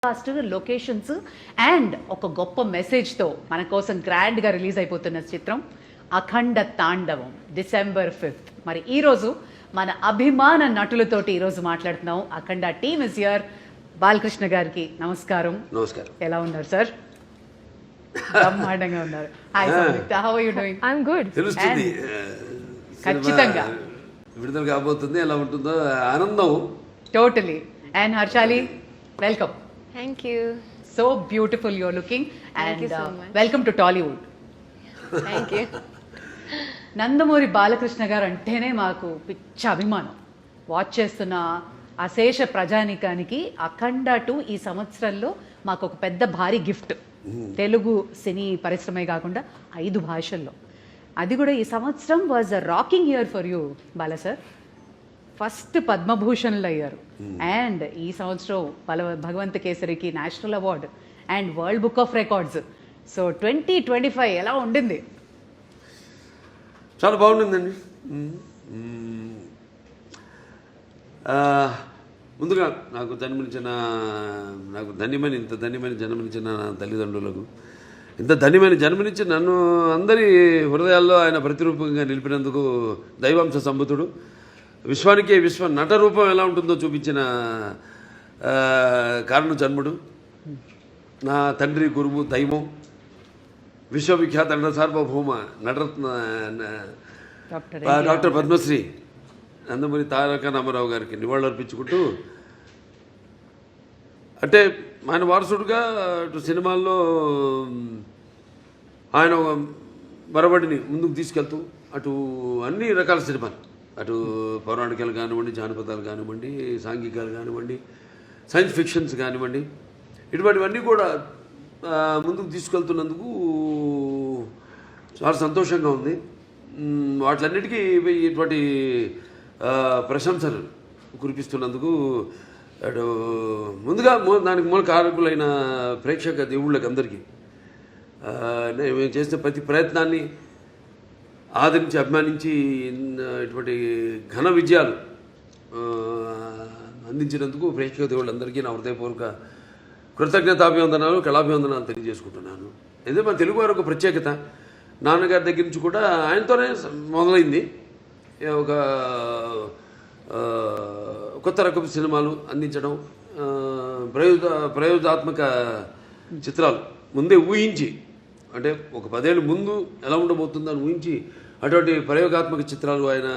Cost locations and ఒక గొప్ప మెసేజ్తో మన కోసం గ్రాండ్గా రిలీజ్ అయిపోతున్న చిత్రం అఖండ తాండవం December 5th. మరి ఈరోజు మన అభిమాన నటులతోటి ఈరోజు మాట్లాడుతున్నాం. Akhanda team is here. Balakrishna గారికి నమస్కారం. నమస్కారం. ఎలా ఉన్నారు సార్? బ్రహ్మాండంగా ఉన్నారు. Hi Samyuktha, how are you doing? I am good. తెలుస్తుంది ఖచ్చితంగా విడుదల కాబోతుంది, ఎలా ఉంటుందో ఆనందం. Totally. And Harshali, welcome. Thank you. So beautiful you're looking. Thank you and so much. welcome to Tollywood. Thank you. Nandamuri Balakrishna గారు అంటేనే మాకు పిచ్చ అభిమానం. వాచ్ చేస్తున్న అశేష ప్రజానికానికి అఖండ 2 ఈ సంవత్సరంలో మాకు ఒక పెద్ద భారీ గిఫ్ట్. తెలుగు సినీ పరిశ్రమే కాకుండా 5 భాషల్లో. అది కూడా ఈ సంవత్సరం was a rocking year for you Bala sir. First పద్మభూషణ్లు అయ్యారు. అండ్ ఈ సంవత్సరం భగవంత కేసరికి national award and world book of records. So 2025 ఎలా ఉండింది? చాలా బాగుండిందండి. ముందుగా నాకు ఇంత ధన్యమైన జన్మనిచ్చిన నా తల్లిదండ్రులకు, ఇంత ధన్యమైన జన్మనిచ్చి నన్ను అందరి హృదయాల్లో ఆయన ప్రతిరూపంగా నిలిపినందుకు దైవాంశ సంభూతుడు, విశ్వానికే విశ్వ నట రూపం ఎలా ఉంటుందో చూపించిన కారణ జన్ముడు, నా తండ్రి గురువు దైవం, విశ్వవిఖ్యాత నట సార్వభౌమ నటరత్న డాక్టర్ పద్మశ్రీ నందమూరి తారక రామారావు గారికి నివాళులర్పించుకుంటూ, అంటే ఆయన వారసుడుగా అటు సినిమాల్లో ఆయన మరబడిని ముందుకు తీసుకెళ్తూ, అటు అన్ని రకాల సినిమాలు, అటు పౌరాణికాలు కానివ్వండి, జానపదాలు కానివ్వండి, సాంఘికాలు కానివ్వండి, సైన్స్ ఫిక్షన్స్ కానివ్వండి, ఇటువంటివన్నీ కూడా ముందుకు తీసుకెళ్తున్నందుకు చాలా సంతోషంగా ఉంది. వాటిలన్నిటికీ ఇటువంటి ప్రశంసలు కురిపిస్తున్నందుకు అటు ముందుగా దానికి మూల కారకులైన ప్రేక్షక దేవుళ్ళకి అందరికీ మేము చేసిన ప్రతి ప్రయత్నాన్ని ఆదరించి అభిమానించి ఇటువంటి ఘన విజయాలు అందించినందుకు ప్రేక్షక దేవుళ్ళందరికీ నా హృదయపూర్వక కృతజ్ఞతాభివందనాలు, కళాభివందనాలు తెలియజేసుకుంటున్నాను. ఎందుకంటే మన తెలుగు వారు ఒక ప్రత్యేకత. నాన్నగారి దగ్గర నుంచి కూడా ఆయనతోనే మొదలైంది. ఒక కొత్త రకపు సినిమాలు అందించడం, ప్రయోగాత్మక చిత్రాలు ముందే ఊహించి, అంటే ఒక 10 ఏళ్ళు ముందు ఎలా ఉండబోతుందని ఊహించి అటువంటి ప్రయోగాత్మక చిత్రాలు ఆయన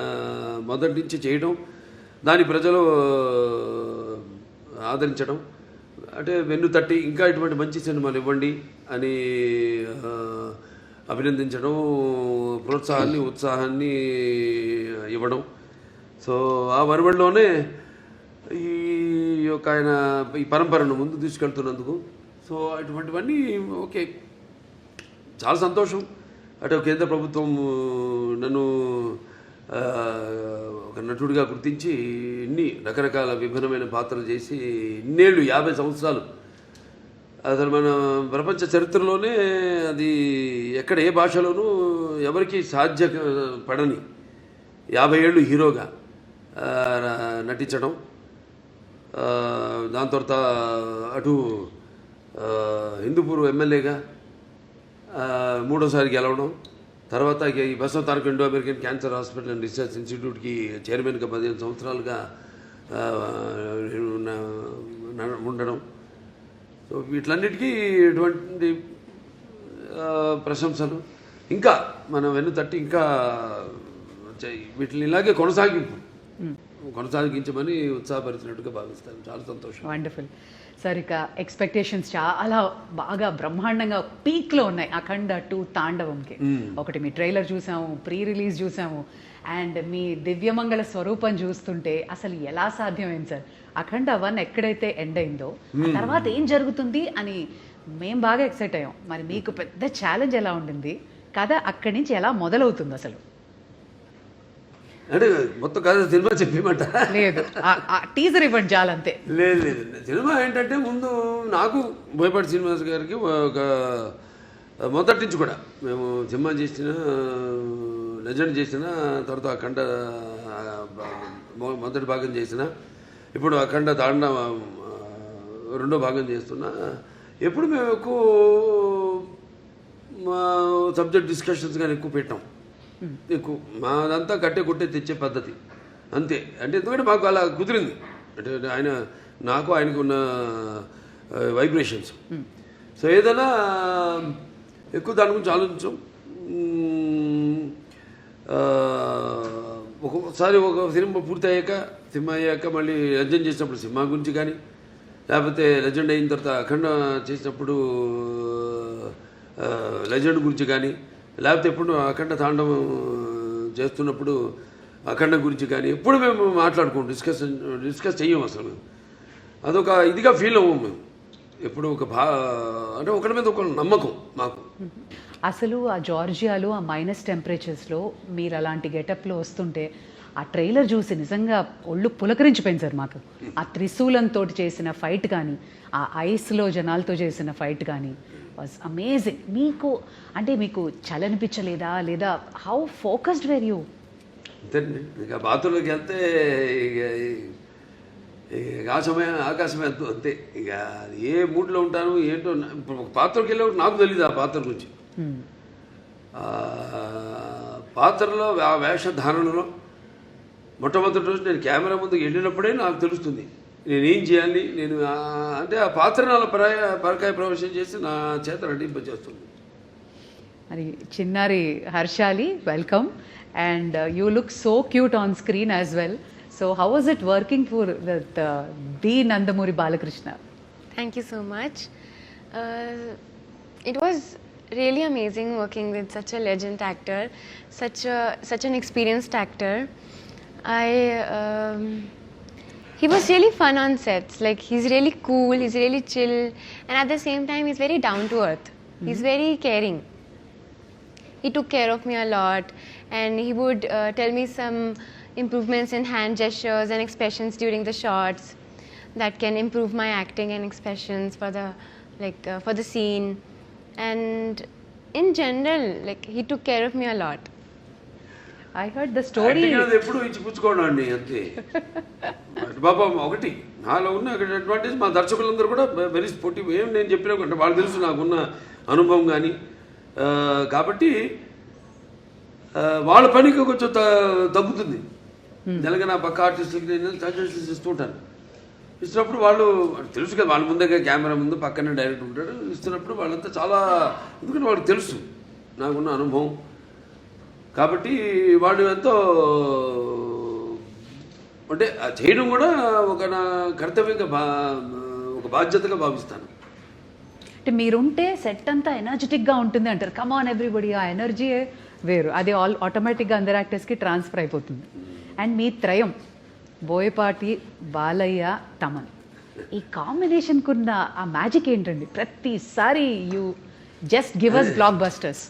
మొదటి నుంచి చేయడం, దాని ప్రజలు ఆదరించడం, అంటే వెన్ను తట్టి ఇంకా ఇటువంటి మంచి సినిమాలు ఇవ్వండి అని అభినందించడం, ప్రోత్సాహాన్ని ఉత్సాహాన్ని ఇవ్వడం. సో ఆ వరవడిలోనే ఈ యొక్క ఆయన ఈ పరంపరను ముందు తీసుకెళ్తున్నందుకు, సో అటువంటివన్నీ ఓకే, చాలా సంతోషం. అటు కేంద్ర ప్రభుత్వం నన్ను ఒక నటుడిగా గుర్తించి ఇన్ని రకరకాల విభిన్నమైన పాత్రలు చేసి ఇన్నేళ్ళు 50 సంవత్సరాలు, అసలు మన ప్రపంచ చరిత్రలోనే అది ఎక్కడ ఏ భాషలోనూ ఎవరికి సాధ్యపడని 50 ఏళ్ళు హీరోగా నటించడం, దాని తర్వాత అటు హిందూపూర్ ఎమ్మెల్యేగా 3వసారి గెలవడం, తర్వాత ఈ Basava Taraka Indo American cancer hospital and research ఇన్స్టిట్యూట్కి చైర్మన్గా 15 సంవత్సరాలుగా ఉండడం. సో వీటిలన్నిటికీ ఇటువంటి ప్రశంసలు ఇంకా మనం వెన్ను తట్టి ఇంకా వీటిని ఇలాగే కొనసాగించమని ఉత్సాహపరిచినట్టుగా భావిస్తాను. చాలా సంతోషం. Wonderful sir. ఇక ఎక్స్పెక్టేషన్స్ చాలా బాగా బ్రహ్మాండంగా పీక్లో ఉన్నాయి అఖండ 2 తాండవంకి. ఒకటి మీ ట్రైలర్ చూసాము, ప్రీ రిలీజ్ చూసాము, అండ్ మీ దివ్యమంగళ స్వరూపం చూస్తుంటే అసలు ఎలా సాధ్యమైంది సార్? అఖండ 1 ఎక్కడైతే ఎండ్ అయిందో తర్వాత ఏం జరుగుతుంది అని మేము బాగా ఎక్సైట్ అయ్యాం. మరి మీకు పెద్ద ఛాలెంజ్ ఎలా ఉండింది? కథ అక్కడి నుంచి ఎలా మొదలవుతుంది అసలు? అంటే మొత్తం కథ సినిమా చెప్పేమంట లేదు, టీజర్ ఇవ్వండి చాలంతే. లేదు, సినిమా ఏంటంటే ముందు నాకు బోయపాటి శ్రీనివాస్ గారికి ఒక మొదటి నుంచి కూడా మేము సినిమా చేసిన, లెజెండ్ చేసిన, తర్వాత అఖండ మొదటి భాగం చేసిన, ఇప్పుడు అఖండ తాండవం రెండో భాగం చేస్తున్నా. ఎప్పుడు మేము ఎక్కువ మా సబ్జెక్ట్ డిస్కషన్స్ కానీ ఎక్కువ పెట్టాం. ఎక్కువ మాదంతా కట్టే కొట్టే తెచ్చే పద్ధతి అంతే. అంటే ఎందుకంటే మాకు అలా కుదిరింది. అంటే నాకు ఆయనకు ఉన్న వైబ్రేషన్స్. సో ఏదైనా ఎక్కువ దాని గురించి ఆలోచించాం. ఒక్కొక్కసారి ఒక సినిమా పూర్తి అయ్యాక మళ్ళీ లెజెండ్ చేసినప్పుడు సినిమా గురించి కానీ, లేకపోతే లెజెండ్ అయిన తర్వాత అఖండ చేసినప్పుడు లెజెండ్ గురించి కానీ, లేకపోతే ఎప్పుడు అఖండ తాండవం చేస్తున్నప్పుడు అఖండ గురించి కానీ ఎప్పుడు మేము మాట్లాడుకోం, డిస్కస్ చెయ్యం అసలు. మేము అదొక ఇదిగా ఫీల్ అవ్వం మేము ఎప్పుడు. అంటే ఒకరి మీద ఒక నమ్మకం మాకు. అసలు ఆ జార్జియాలో ఆ మైనస్ టెంపరేచర్స్లో మీరు అలాంటి గెటప్లో వస్తుంటే ఆ ట్రైలర్ చూసి నిజంగా ఒళ్ళు పులకరించిపోయింది సార్ మాకు. ఆ త్రిశూలంతో చేసిన ఫైట్ కానీ, ఆ ఐస్లో జనాలతో చేసిన ఫైట్ కానీ వాజ్ అమేజింగ్. మీకు చలనిపించలేదా, లేదా హౌ ఫోకస్డ్ వేర్ యూ? అంతేనండి. ఇక బాత్రూంలోకి వెళ్తే ఇక ఆకాశమే అంతే. ఇక ఏ మూడ్లో ఉంటాను ఏంటో. ఇప్పుడు ఒక పాత్రకి వెళ్ళేవాడు నాకు తెలియదు ఆ పాత్ర గురించి. పాత్రలో ఆ వేషధారణలో మొట్టమొదటి రోజు నేను కెమెరా ముందుకు వెళ్ళినప్పుడే నాకు తెలుస్తుంది నేనేం చేయాలి. నేను అంటే ఆ పాత్ర నాలో పరకాయ ప్రవేశం చేసి నా చేత నటింపజేస్తుంది. మరి చిన్నారి Harshali, welcome. And you look so cute on screen as well. So how was it working for the Nandamuri Balakrishna? Thank you so much. It was really amazing working with such a legend actor, such an experienced actor. He was really fun on sets. Like, he's really cool, he's really chill, and at the same time he's very down to earth. He's very caring. He took care of me a lot, and he would tell me some improvements in hand gestures and expressions during the shots that can improve my acting and expressions for the scene. And in general, like, he took care of me a lot. I heard the story. ఎప్పుడు ఇచ్చిపుచ్చుకోవడం అండి అంతే. బాబా ఒకటి నాలో ఉన్న advantage, మా దర్శకులందరూ కూడా very sportive. ఏం నేను చెప్పినా అంటే వాళ్ళు తెలుసు నాకున్న అనుభవం కానీ. కాబట్టి వాళ్ళ పనికి కొంచెం తగ్గుతుంది. నెలగా నా పక్క ఆర్టిస్టులకి నేను సజెషన్స్ ఇస్తూ ఉంటాను. ఇస్తున్నప్పుడు వాళ్ళు తెలుసు కదా, వాళ్ళ ముందే కెమెరా ముందు పక్కనే డైరెక్ట్ ఉంటాడు. ఇస్తున్నప్పుడు వాళ్ళంతా చాలా, ఎందుకంటే వాళ్ళకి తెలుసు నాకున్న అనుభవం. కాబట్టి వాళ్ళు ఎంతో అంటే చేయడం కూడా ఒక నా కర్తవ్యంగా ఒక బాధ్యతగా భావిస్తాను. అంటే మీరుంటే సెట్ అంతా ఎనర్జెటిక్గా ఉంటుంది అంటారు. కమాన్ ఎవ్రీబడి, ఆ ఎనర్జీయే వేరు. అది ఆటోమేటిక్గా అందరు యాక్టర్స్కి ట్రాన్స్ఫర్ అయిపోతుంది. అండ్ మీ త్రయం బోయపాటి, బాలయ్య, తమన్, ఈ కాంబినేషన్కి ఉన్న ఆ మ్యాజిక్ ఏంటండి? ప్రతిసారి you just give us blockbusters.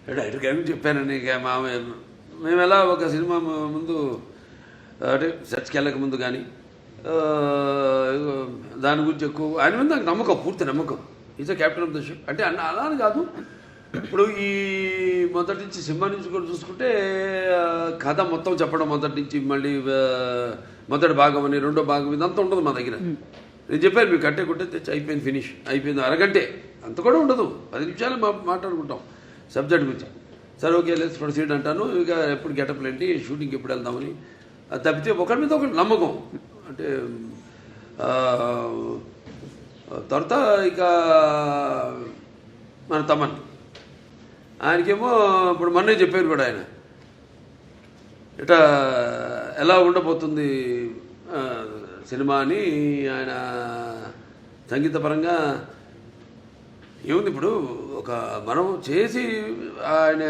Direct గారికి చెప్పానండి. ఇక మేము ఎలా ఒక సినిమా ముందు అంటే సెట్స్కి వెళ్ళక ముందు కానీ దాని గురించి ఎక్కువ ఆయన మీద నాకు నమ్మకం, పూర్తి నమ్మకం. Is a captain of the ship. అంటే అలా అని కాదు. ఇప్పుడు ఈ మొదటి నుంచి సినిమా నుంచి కూడా చూసుకుంటే కథ మొత్తం చెప్పడం మొదటి నుంచి, మళ్ళీ మొదటి భాగం అని రెండో భాగం ఇదంతా ఉండదు మా దగ్గర. నేను చెప్పాను మీకు కట్టే కొట్టే తెచ్చి అయిపోయింది, ఫినిష్ అయిపోయింది, అరగంటే అంత కూడా ఉండదు. 10 నిమిషాలు మాట్లాడుకుంటాం సబ్జెక్ట్ గురించి. సరే ఓకే లెట్స్ ప్రొసీడ్ అంటాను. ఇక ఎప్పుడు గెటప్లు ఏంటి, షూటింగ్కి ఎప్పుడు వెళ్దామని. అది తప్పితే ఒకరి మీద ఒకటి నమ్మకం. అంటే తర్వాత ఇక మన తమన్, ఆయనకేమో ఇప్పుడు మొన్నే చెప్పారు కూడా ఆయన ఇట ఎలా ఉండబోతుంది సినిమా అని. ఆయన సంగీతపరంగా ఏముంది, ఇప్పుడు ఒక మనం చేసి ఆయన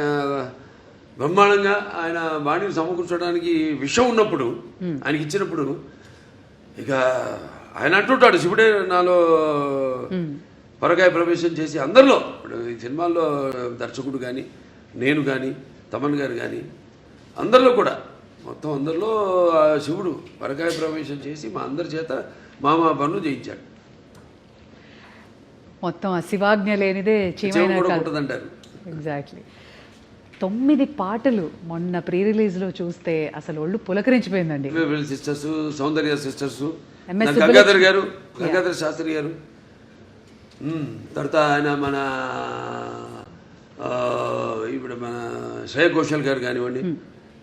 బ్రహ్మాండంగా ఆయన బాణీని సమకూర్చడానికి విషయం ఉన్నప్పుడు, ఆయనకి ఇచ్చినప్పుడు, ఇక ఆయన అంటుంటాడు శివుడే నాలో పరకాయ ప్రవేశం చేసి అందరిలో. ఇప్పుడు ఈ సినిమాల్లో దర్శకుడు కానీ, నేను కానీ, తమన్ గారు కానీ, అందరిలో కూడా మొత్తం అందరిలో శివుడు పరకాయ ప్రవేశం చేసి మా అందరి చేత మా పనులు చేయించాడు. మొత్తం ఆ శివాజ్ఞ లేనిదే ఉంటుందంటారు. ఎగ్జాక్ట్లీ. 9 పాటలు మొన్న ప్రీ రిలీజ్లో చూస్తే అసలు ఒళ్ళు పులకరించిపోయిందండి. సిస్టర్స్, సౌందర్య సిస్టర్స్, MS గంగాధర్ గారు, గంగాధర్ శాస్త్రి గారు, తర్వాత ఆయన మన ఇప్పుడు మన శ్రేయ ఘోషల్ గారు కానివ్వండి,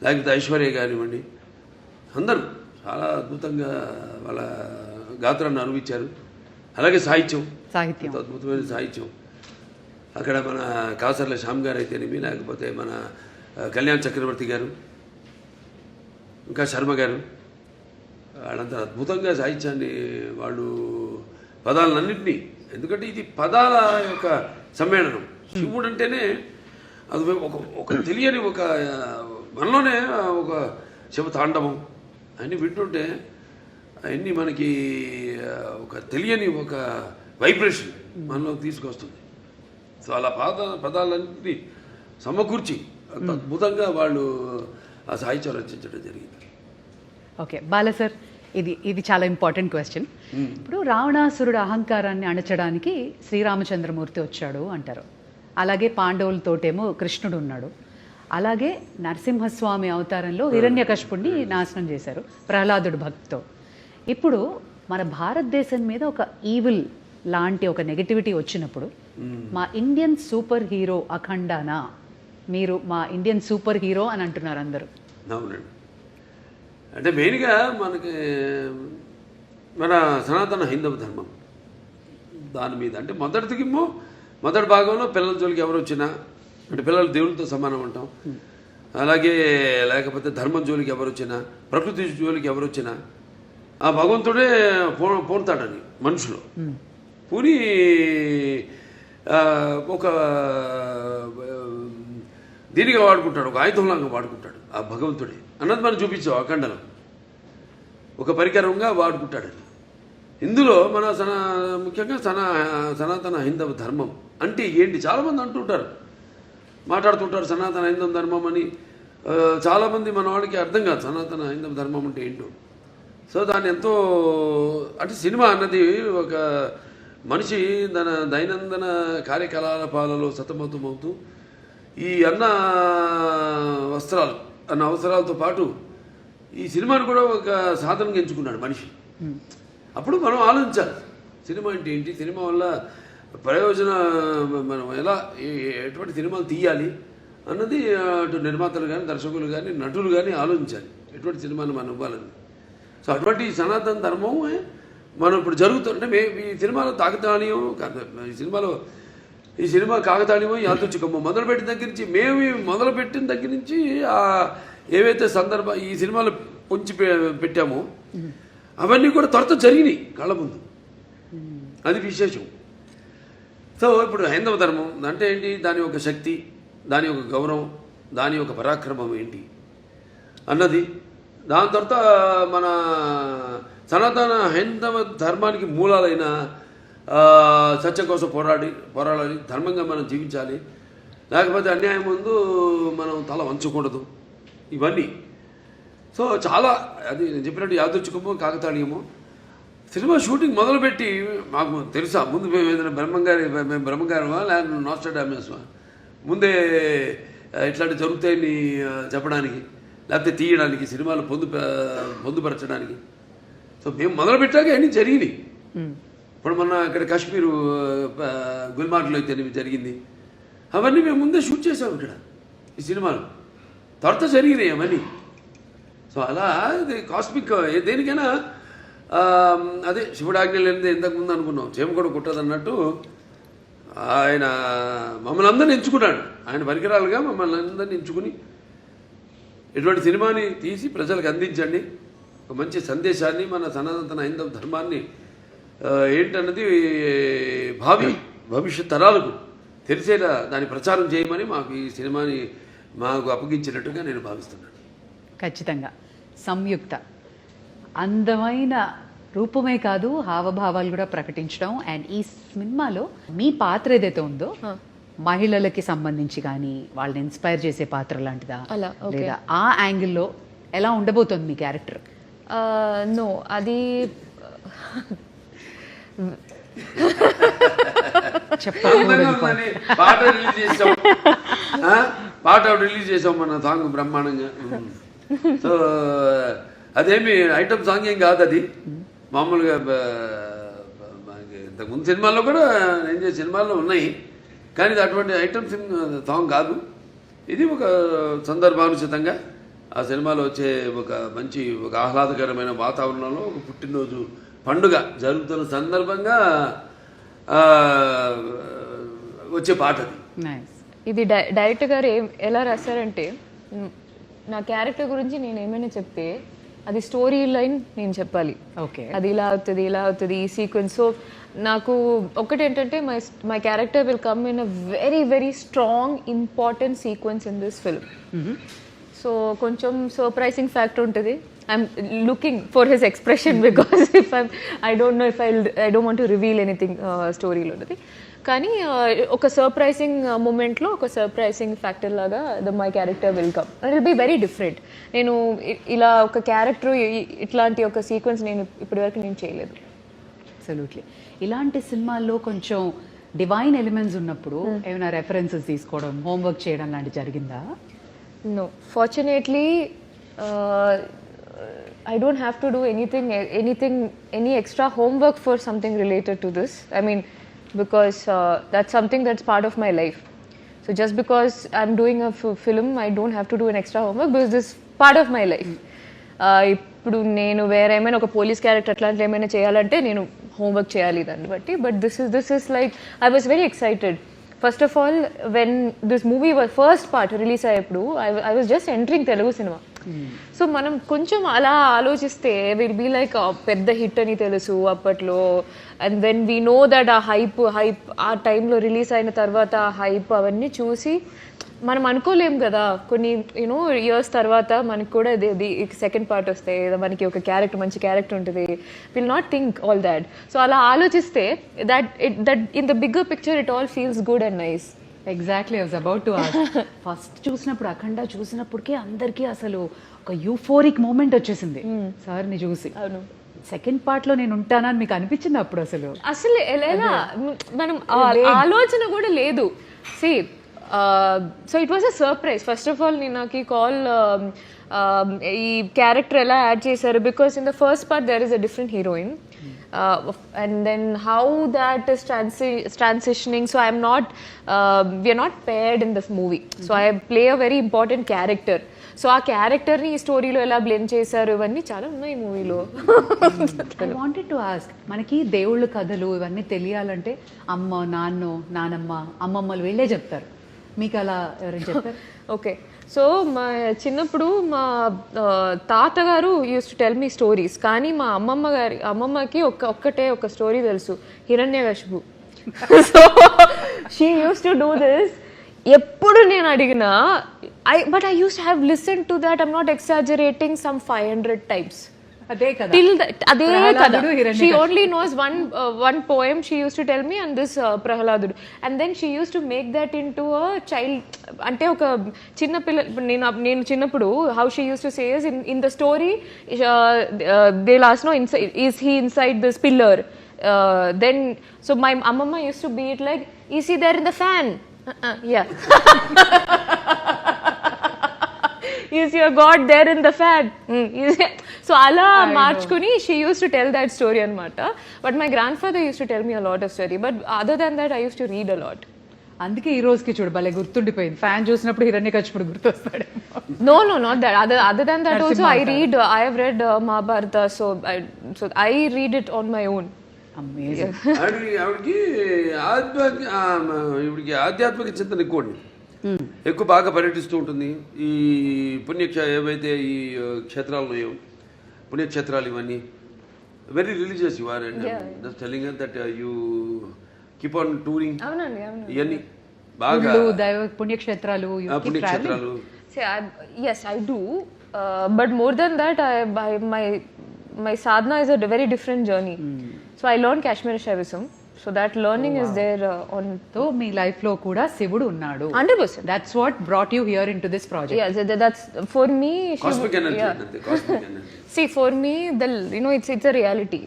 లేకపోతే ఐశ్వర్య కానివ్వండి, అందరూ చాలా అద్భుతంగా వాళ్ళ గాత్రాన్ని అనుభవించారు. అలాగే సాహిత్యం అద్భుతమైన సాహిత్యం. అక్కడ మన కాసర్ల శ్యామ్ గారు అయితేనేమి, లేకపోతే మన కళ్యాణ్ చక్రవర్తి గారు, ఇంకా శర్మ గారు, వాళ్ళంతా అద్భుతంగా సాహిత్యాన్ని వాళ్ళు పదాలన్నింటినీ, ఎందుకంటే ఇది పదాల యొక్క సమ్మేళనం. శివుడు అంటేనే అది ఒక తెలియని ఒక మనలోనే ఒక శివ తాండవం అన్నీ వింటుంటే అవన్నీ మనకి ఒక తెలియని ఒక వైబ్రేషన్ మనలో తీసుకొస్తుంది. సో అలా పదాలన్నింటినీ సమకూర్చి అంత అద్భుతంగా వాళ్ళు ఆ సాహిత్యం రచించడం జరిగింది. ఓకే బాల సార్, ఇది చాలా ఇంపార్టెంట్ క్వశ్చన్. ఇప్పుడు రావణాసురుడు అహంకారాన్ని అణచడానికి శ్రీరామచంద్రమూర్తి వచ్చాడు అంటారు. అలాగే పాండవులతోటేమో కృష్ణుడు ఉన్నాడు. అలాగే నరసింహస్వామి అవతారంలో హిరణ్యకశిపుణ్ణి నాశనం చేశారు ప్రహ్లాదుడు భక్తితో. ఇప్పుడు మన భారతదేశం మీద ఒక ఈవిల్ లాంటి ఒక నెగటివిటీ వచ్చినప్పుడు మా ఇండియన్ సూపర్ హీరో అఖండానా, మీరు మా ఇండియన్ సూపర్ హీరో అని అంటున్నారు అందరూ. అవునండి. అంటే మెయిన్గా మనకి మన సనాతన హైందవ ధర్మం దాని మీద, అంటే మొదటి భాగంలో పిల్లల జోలికి ఎవరు వచ్చినా, అంటే పిల్లలు దేవుళ్ళతో సమానం అంటాం. అలాగే లేకపోతే ధర్మం జోలికి ఎవరు వచ్చినా, ప్రకృతి జోలికి ఎవరు వచ్చినా ఆ భగవంతుడే పోతాడని మనుషులు పూని ఒక దీనిగా వాడుకుంటాడు, ఒక ఆయుధంలాగా వాడుకుంటాడు ఆ భగవంతుడే అన్నది మనం చూపించాం. అఖండనం ఒక పరికరంగా వాడుకుంటాడని. ఇందులో మన ముఖ్యంగా సనాతన హైందవ ధర్మం అంటే ఏంటి చాలామంది అంటుంటారు, మాట్లాడుతుంటారు సనాతన హైందవ ధర్మం అని. చాలామంది మన వాళ్ళకి అర్థం కాదు సనాతన హైందవ ధర్మం అంటే ఏంటో. సో దాన్ని ఎంతో, అంటే సినిమా అన్నది ఒక మనిషి తన దైనందిన కార్యకలాపాలలో సతమతమవుతూ ఈ అన్న అవసరాలతో పాటు ఈ సినిమాను కూడా ఒక సాధనంగా ఎంచుకున్నాడు మనిషి. అప్పుడు మనం ఆలోచించాలి సినిమా అంటే ఏంటి, సినిమా వల్ల ప్రయోజన మనం ఎలా ఎటువంటి సినిమాలు తీయాలి అన్నది అటు నిర్మాతలు కానీ, దర్శకులు కానీ, నటులు కానీ ఆలోచించాలి ఎటువంటి సినిమాలు మనం ఇవ్వాలని. సో అటువంటి సనాతన ధర్మం మనం ఇప్పుడు జరుగుతుంటే ఈ సినిమాలో తాకతాళీయం కాదు, ఈ సినిమా కాకతాళీయమో యాదృచ్ఛికమో మొదలుపెట్టిన దగ్గర నుంచి ఏవైతే ఈ సినిమాలు పొంచి పెట్టామో అవన్నీ కూడా త్వరతో జరిగినాయి కళ్ళ ముందు. అది విశేషం. సో ఇప్పుడు హైందవ ధర్మం అంటే ఏంటి, దాని యొక్క శక్తి, దాని యొక్క గౌరవం, దాని యొక్క పరాక్రమం ఏంటి అన్నది. దాని తర్వాత మన సనాతన హైందవ ధర్మానికి మూలాలైన సత్యం కోసం పోరాడాలి, ధర్మంగా మనం జీవించాలి, లేకపోతే అన్యాయం ముందు మనం తల వంచకూడదు, ఇవన్నీ. సో చాలా అది నేను చెప్పినట్టు యాదృచ్ఛికమో కాకతాళీయమో. సినిమా షూటింగ్ మొదలుపెట్టి మాకు తెలుసా ముందు మేము ఏదైనా బ్రహ్మంగారమా లేకపోతే నాస్ట్రాడామస్మా ముందే ఇట్లాంటి జరుగుతాయని చెప్పడానికి, లేకపోతే తీయడానికి, సినిమాలు పొందుపరచడానికి. సో మేము మొదలుపెట్టాక అన్నీ జరిగినాయి. ఇప్పుడు మొన్న ఇక్కడ కాశ్మీరు గుల్మార్గ్లో అయితే జరిగింది, అవన్నీ మేము ముందే షూట్ చేసాము ఇక్కడ ఈ సినిమాలు, త్వరత జరిగినాయి అవన్నీ. సో అలా ఇది కాస్మిక్ దేనికైనా అదే శివుడు ఆజ్ఞ లేనిదే ఇంతకుముందు అనుకున్నాం చేమ కూడా కుట్టదు అన్నట్టు ఆయన మమ్మల్ని అందరిని ఎంచుకున్నాడు, ఆయన పరికరాలుగా మమ్మల్ని అందరిని ఎంచుకుని ఇటువంటి సినిమాని తీసి ప్రజలకు అందించండి, ఒక మంచి సందేశాన్ని, మన సనాతన హైందవ ధర్మాన్ని ఏంటన్నది భవిష్యత్ తరాలకు తెలిసేలా దాన్ని ప్రచారం చేయమని మాకు ఈ సినిమాని మాకు అప్పగించినట్టుగా నేను భావిస్తున్నాను. ఖచ్చితంగా సంయుక్త అందమైన రూపమే కాదు హావభావాలు కూడా ప్రకటించడం. అండ్ ఈ సినిమాలో మీ పాత్ర ఏదైతే ఉందో మహిళలకి సంబంధించి కానీ వాళ్ళని ఇన్స్పైర్ చేసే పాత్ర లాంటిదా, లేదా ఆ యాంగిల్లో ఎలా ఉండబోతుంది మీ క్యారెక్టర్? నో, అది పాట రిలీజ్ చేసాం మన సాంగ్ బ్రహ్మాండంగా. సో అదేమి ఐటమ్ సాంగ్ ఏం కాదు, అది మామూలుగా ఇంతకుముందు సినిమాల్లో కూడా నేను చేసిన సినిమాల్లో ఉన్నాయి, కానీ ఇది అటువంటి ఐటమ్ సాంగ్ కాదు. ఇది ఒక సందర్భానుచితంగా ఆ సినిమాలో వచ్చే ఒక ఆహ్లాదకరమైన వాతావరణంలో ఒక పుట్టినరోజు పండుగ జరుగుతున్న సందర్భంగా వచ్చే పాట అది. నైస్. ఇది డైరెక్టర్ గారు ఎలా రాశారంటే, నా క్యారెక్టర్ గురించి నేను ఏమైనా చెప్తే అది స్టోరీ లైన్ నేను చెప్పాలి. ఓకే. అది ఇలా అవుతుంది ఈ సీక్వెన్స్. సో నాకు ఒకటి ఏంటంటే my character will come in a very very strong important sequence in this film. So కొంచెం సర్ప్రైజింగ్ ఫ్యాక్టర్ ఉంటుంది. I'm looking for his expression because if I don't know if I don't want to reveal anything స్టోరీలో ఉన్నది. కానీ ఒక surprising మూమెంట్లో ఒక surprising factor లాగా my character will come and will be very different. నేను ఇలా ఒక క్యారెక్టర్ ఇట్లాంటి ఒక సీక్వెన్స్ నేను ఇప్పటివరకు నేను చేయలేదు. అబ్సల్యూట్లీ. ఇలాంటి సినిమాల్లో కొంచెం డివైన్ ఎలిమెంట్స్ ఉన్నప్పుడు ఏమైనా రెఫరెన్సెస్ తీసుకోవడం, హోంవర్క్ చేయడం లాంటి జరిగిందా? No, fortunately, I don't have to do any extra homework for something related to this. I mean, because that's something that's part of my life. So just because I'm doing a film, I don't have to do an extra homework because this is part of my life. ఇప్పుడు నేను వేరే ఏమైనా ఒక police character అట్లాంటి ఏమైనా చేయాలంటే నేను homework చేయాలి దాన్ని బట్టి. But this is like I was very excited. First of all when this movie first part release అయ్యేప్పుడు I was just entering Telugu cinema. So మనం కొంచెం అలా ఆలోచిస్తే విల్ బీ లైక్ పెద్ద హిట్ అని తెలుసు అప్పట్లో. And then we know that ఆ హైప్ ఆ టైంలో రిలీజ్ అయిన తర్వాత ఆ హైప్ అవన్నీ చూసి మనం అనుకోలేం కదా, కొన్ని యూనో ఇయర్స్ తర్వాత మనకి కూడా సెకండ్ పార్ట్ వస్తే మనకి ఒక క్యారెక్టర్ మంచి క్యారెక్టర్ ఉంటుంది. Will not think all that. So అలా ఆలోచిస్తే that in the bigger picture it all feels good and nice. Exactly. I was about to ask. First చూసినప్పుడు అఖండ చూసినప్పటికీ అందరికీ అసలు ఒక యూఫోరిక్ మూమెంట్ వచ్చేసింది సార్ని చూసి. అవును. సెకండ్ పార్ట్ లో నేను ఉంటానని మీకు అనిపించింది అప్పుడు? అసలు ఎలా మనం ఆలోచన కూడా లేదు. See so it was a surprise. First of all నేను నాకు ఈ కాల్ ఈ క్యారెక్టర్ ఎలా యాడ్ చేశారు because in the first part there is a different heroine and then how that is transitioning. So I'm not we are not paired in this movie. So I play a very important character. So ఆ క్యారెక్టర్ని ఈ స్టోరీలో ఎలా blend చేశారు ఇవన్నీ చాలా ఉన్నాయి ఈ మూవీలో. ఐ వాంటెడ్ టు ఆస్క్, మనకి దేవుళ్ళ కథలు ఇవన్నీ తెలియాలంటే అమ్మ నానమ్మ అమ్మమ్మలు వీళ్ళే చెప్తారు. మీకు అలా ఎవరైనా చెప్తారు? ఓకే. సో మా చిన్నప్పుడు మా తాతగారు use to tell me stories. కానీ మా అమ్మమ్మకి ఒక్కటే ఒక స్టోరీ తెలుసు, Hiranyakashipu. So she use to do this. ఎప్పుడు నేను అడిగినా but I use to have listen to that, I'm not exaggerating, some 500 times. అదే కదా. అదే కదా. She only knows one poem she used to tell me, and this ప్రహ్లాదుడు. And then she used to make that into a child, అంటే ఒక చిన్న పిల్ల. నేను చిన్నప్పుడు how she used to say is in the story they'll ask, no, is he inside this pillar? Then so my amma used to be it like, is he there in the fan? Yeah. Is your God there in the fan? So అలా మార్చుకుని she used to tell that story అనమాట. But my grandfather used to tell me a lot of story. But other than that I used to read a lot. అందుకే ఈ రోజుకి చూడు భలే గుర్తుండిపోయింది. Fan చూసినప్పుడు హిరణ్యకశిపుడు గుర్తొస్తాడు. No, not that. Other than that also I have read Mahabharata. So I read it on my own. Amazing. ఆవిడికి ఆధ్యాత్మిక చింతన ఎక్కువ బాగా పర్యటిస్తూ ఉంటుంది. ఈ ఏవైతే ఈ క్షేత్రాలు ఉన్నాయో, పుణ్యక్షేత్రాలు ఇవన్నీ very religious you are. And just telling us that you keep on touring. అవునండి. ఇవన్నీ బాగా దైవ పుణ్యక్షేత్రాలు. Yes, I do. But more than that, my sadhana is a very different journey. So I learned Kashmiri Shaivism. So that learning is there on. So me life లో కూడా శివుడు ఉన్నాడు. 100%. That's what brought you here into this project. Yes, that's for me. Cosmic energy. Cosmic energy. See, for me, it's a reality.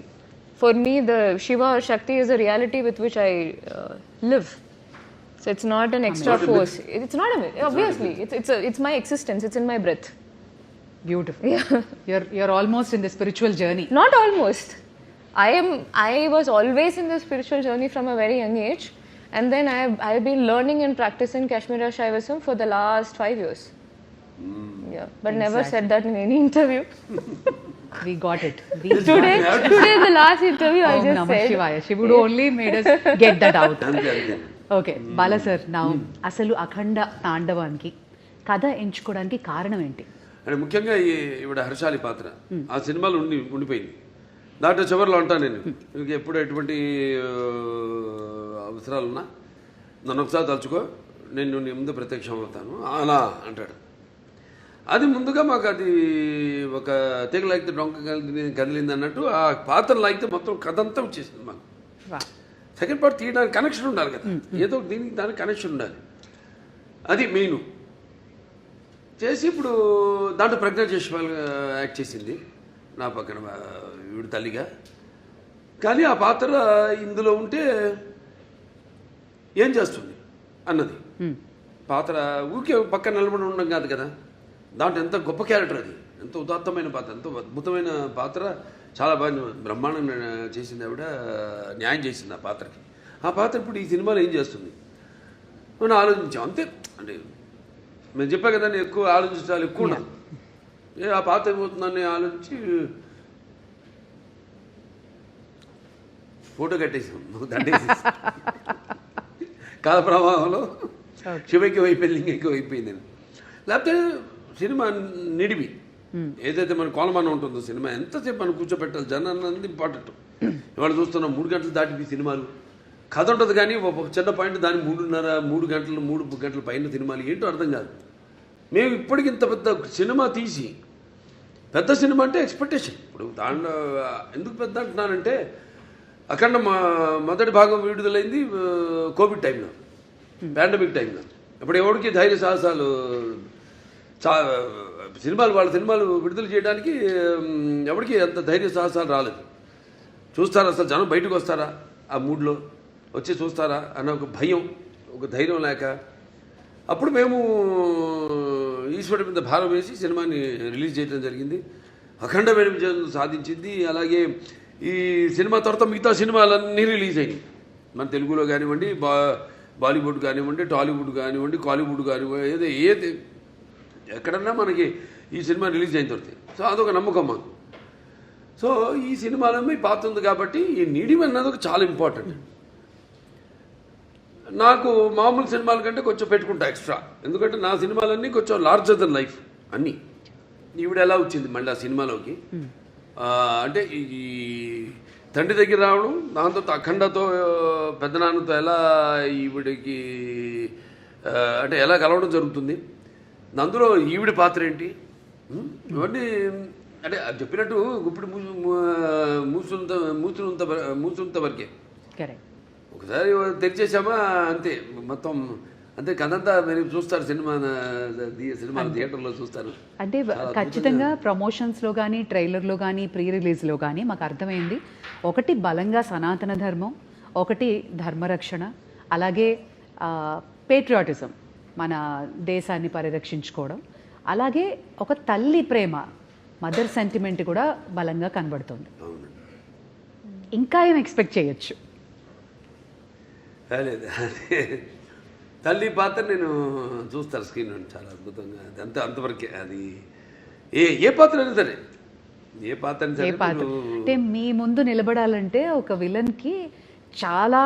For me, the Shiva or Shakti is a reality with which I live. So it's not an extra force. It's not a myth. Obviously, it's my existence. It's in my breath. Beautiful. Yeah. You're almost in the spiritual journey. Not almost. I was always in the spiritual journey from a very young age, and then I've been learning and practicing Kashmiri Shaivism for the last 5 years. Yeah, but never said that in any interview. We got it. Today, the last interview, I Om just Namah said. Shivaya. She would only made us get that out. అంతే అంతే. Okay Bala sir నా అసలు అఖండ తాండవానికి కథ ఎంచుకోవడానికి కారణం ఏంటి? అంటే ముఖ్యంగా ఈవిడ హర్షాలి పాత్ర ఆ సినిమాలో ఉండిపోయింది. దాంట్లో చివరిలో అంటాను నేను, మీకు ఎప్పుడు ఎటువంటి అవసరాలున్నా నన్ను ఒకసారి తలుచుకో, నేను నీ ముందు ప్రత్యక్షం అవుతాను అలా అంటాడు. అది ముందుగా మాకు అది ఒక తీగ లాగితే డొంక కదిలింది అన్నట్టు ఆ పాత్ర లాగితే మొత్తం కథ అంతా వచ్చేసింది మాకు. సెకండ్ పార్ట్ తీయడానికి కనెక్షన్ ఉండాలి కదా, ఏదో దీనికి దానికి కనెక్షన్ ఉండాలి. అది మెయిన్ చేసి ఇప్పుడు దాంట్లో ప్రజ్ఞా జైస్వాల్ యాక్ట్ చేసింది నా పక్కన ఈవిడ తల్లిగా. కానీ ఆ పాత్ర ఇందులో ఉంటే ఏం చేస్తుంది అన్నది పాత్ర ఊరికే పక్కన నిలబడి ఉండడం కాదు కదా, దాంట్లో ఎంత గొప్ప క్యారెక్టర్ అది, ఎంత ఉదాత్తమైన పాత్ర, ఎంత అద్భుతమైన పాత్ర, చాలా బాగా బ్రహ్మాండంగా చేసింది ఆవిడ, న్యాయం చేసింది ఆ పాత్రకి. ఆ పాత్ర ఇప్పుడు ఈ సినిమాలో ఏం చేస్తుంది మనం ఆలోచించాం అంతే. అంటే మేము చెప్పా కదా, నేను ఎక్కువ ఆలోచించాలి ఎక్కువ ఉన్నాను. ఆ పాత్ర అయిపోతుందని ఆలోచించి ఫోటో కట్టేసాం, దండేసి కాల ప్రవాహంలో శివకి అయిపోయింది, లింగకి అయిపోయింది. లేకపోతే సినిమా నిడివి ఏదైతే మన కోలమానం ఉంటుందో సినిమా ఎంతసేపు మనం కూర్చోబెట్టాలి, జనాన్ని అన్నది ఇంపార్టెంట్. ఇవాళ చూస్తున్నాం 3 గంటలు దాటిపి సినిమాలు, కథ ఉంటుంది కానీ ఒక చిన్న పాయింట్ దాని 3 గంటల పైన సినిమాలు ఏంటో అర్థం కాదు. మేము ఇప్పటికి ఇంత పెద్ద సినిమా తీసి, పెద్ద సినిమా అంటే ఎక్స్పెక్టేషన్. ఇప్పుడు దాంట్లో ఎందుకు పెద్ద అంటున్నానంటే, అఖండ మొదటి భాగం విడుదలైంది కోవిడ్ టైంలో, పాండమిక్ టైంలో. ఇప్పుడు ఎవరికి ధైర్య సాహసాలు సినిమాలు వాళ్ళ సినిమాలు విడుదల చేయడానికి ఎవరికి అంత ధైర్య సాహసాలు రాలేదు. చూస్తారా అసలు జనం బయటకు వస్తారా, ఆ మూడ్లో వచ్చి చూస్తారా అన్న ఒక భయం, ఒక ధైర్యం లేక అప్పుడు మేము ఈశ్వరుడి మీద భారం వేసి సినిమాని రిలీజ్ చేయడం జరిగింది. అఖండమైన విజయం సాధించింది. అలాగే ఈ సినిమా తర్వాత మిగతా సినిమాలన్నీ రిలీజ్ అయినాయి. మన తెలుగులో కానివ్వండి, బాలీవుడ్ కానివ్వండి, టాలీవుడ్ కానివ్వండి, కాలీవుడ్ కానివ్వండి, ఏది ఎక్కడన్నా మనకి ఈ సినిమా రిలీజ్ అయిన తర్వాత. సో అదొక నమ్మకం మాకు. సో ఈ సినిమాలో మీ పాత్ర ఉంది కాబట్టి ఈ నీడిమ్ అన్నది ఒక చాలా ఇంపార్టెంట్. నాకు మామూలు సినిమాల కంటే కొంచెం పెట్టుకుంటా ఎక్స్ట్రా, ఎందుకంటే నా సినిమాలన్నీ కొంచెం లార్జర్ దెన్ లైఫ్ అన్నీ. ఈవిడ ఎలా వచ్చింది మళ్ళీ ఆ సినిమాలోకి అంటే ఈ తండ్రి దగ్గర రావడం, దాంతో అఖండతో పెద్దనాన్నతో ఎలా ఈవిడికి అంటే ఎలా కలవడం జరుగుతుంది, అందులో ఈవిడ పాత్ర ఏంటి, ఇవన్నీ అంటే చెప్పినట్టు ఇప్పుడు మూసుంత వరకే. ఒకసారి తెరిచేసామా అంతే, మొత్తం అంతే కథంతా మీరు చూస్తారు. సినిమా థియేటర్లో చూస్తారు. అంటే ఖచ్చితంగా ప్రమోషన్స్లో కానీ, ట్రైలర్లో కానీ, ప్రీ రిలీజ్లో కానీ మాకు అర్థమైంది, ఒకటి బలంగా సనాతన ధర్మం, ఒకటి ధర్మరక్షణ, అలాగే పేట్రియాటిజం, మన దేశాన్ని పరిరక్షించుకోవడం, అలాగే ఒక తల్లి ప్రేమ, మదర్ సెంటిమెంట్ కూడా బలంగా కనబడుతుంది. ఇంకా ఏం ఎక్స్పెక్ట్ చేయొచ్చు? లేదు, తల్లి పాత్ర నేను చూస్తాను స్క్రీన్ చాలా అద్భుతంగా, అంతవరకే. అది ఏ పాత్ర అయినా సరే, ఏ పాత్ర అంటే మీ ముందు నిలబడాలంటే ఒక విలన్కి చాలా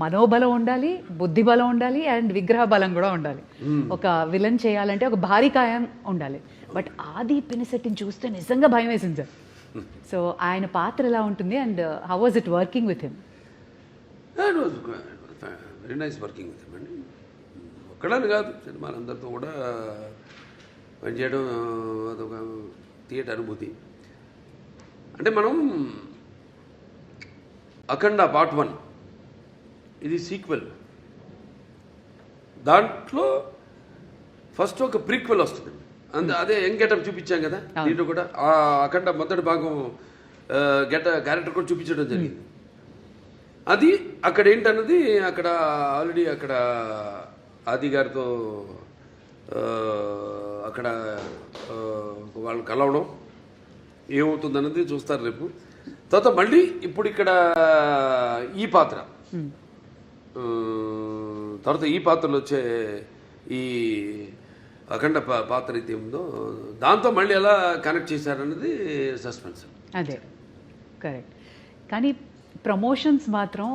మనోబలం ఉండాలి, బుద్ధి బలం ఉండాలి, అండ్ విగ్రహ బలం కూడా ఉండాలి. ఒక విలన్ చేయాలంటే ఒక భారీ కాయం ఉండాలి. బట్ ఆది పినిశెట్టిని చూస్తే నిజంగా భయం వేసింది సార్. సో ఆయన పాత్ర ఎలా ఉంటుంది and how was it working with him? Very nice working with him అండి. ఒక్కడని కాదు, సినిమాలందరితో కూడా పనిచేయడం అదొక థియేటర్ అనుభూతి. అంటే మనం అఖండ పార్ట్ 1 ఇది సీక్వెల్, దాంట్లో ఫస్ట్ ఒక ప్రీక్వెల్ వస్తుంది. అదే యంగ్ గెటప్ చూపించాం కదా, దీంట్లో కూడా ఆ అఖండ మొదటి భాగం క్యారెక్టర్ కూడా చూపించడం జరిగింది. అది అక్కడ ఏంటన్నది అక్కడ ఆల్రెడీ అక్కడ ఆది గారితో అక్కడ వాళ్ళు కలవడం ఏమవుతుందన్నది చూస్తారు రేపు. తర్వాత మళ్ళీ ఇప్పుడు ఇక్కడ ఈ పాత్ర తర్వాత ఈ పాత్రలో వచ్చే ఈ అఖండ పాత్ర అయితే ఉందో దాంతో మళ్ళీ ఎలా కనెక్ట్ చేశారన్నది సస్పెన్స్. అదే కరెక్ట్. కానీ ప్రమోషన్స్ మాత్రం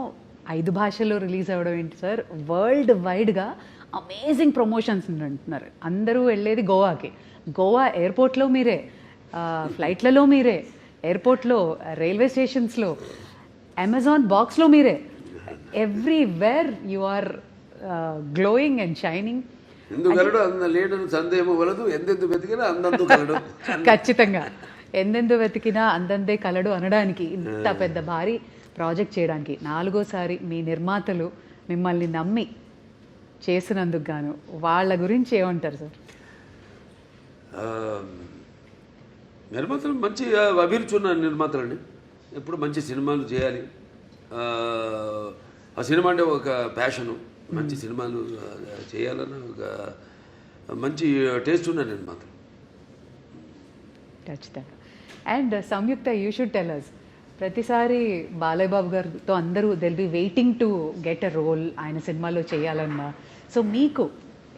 5 భాషల్లో రిలీజ్ అవ్వడం ఏంటి సార్, వరల్డ్ వైడ్గా అమేజింగ్ ప్రమోషన్స్ అంటున్నారు. అందరూ వెళ్ళేది గోవాకి, గోవా ఎయిర్పోర్ట్లో మీరే, ఫ్లైట్లలో మీరే, ఎయిర్పోర్ట్లో, రైల్వే స్టేషన్స్లో, అమెజాన్ బాక్స్లో మీరే, everywhere you are glowing and shining. ఎందుకలడు అంద లేడను సందేహం వలదు, ఎందెందు వెతికినా అందందు కలడు. ఖచ్చితంగా ఎందెందు వెతికినా అందందే కలడు అనడానికి, ఇంత పెద్ద భారీ ప్రాజెక్ట్ చేయడానికి 4వ సారి మీ నిర్మాతలు మిమ్మల్ని నమ్మి చేసినందుకు గాను వాళ్ళ గురించి ఏమంటారు సార్? నిర్మాతలు మంచి అభిరుచి ఉన్న నిర్మాతలండి, ఎప్పుడు మంచి సినిమాలు చేయాలి. ఆ సినిమా అంటే ఒక ప్యాషను, మంచి సినిమాలు చేయాలన్న ఒక మంచి టేస్ట్ ఉన్న నిర్మాతలు. ఖచ్చితంగా. And Samyuktha, you should tell us, ప్రతిసారి బాలయ్య బాబు గారితో అందరూ they'll be waiting to get a role ఆయన సినిమాలో చేయాలన్నా. సో మీకు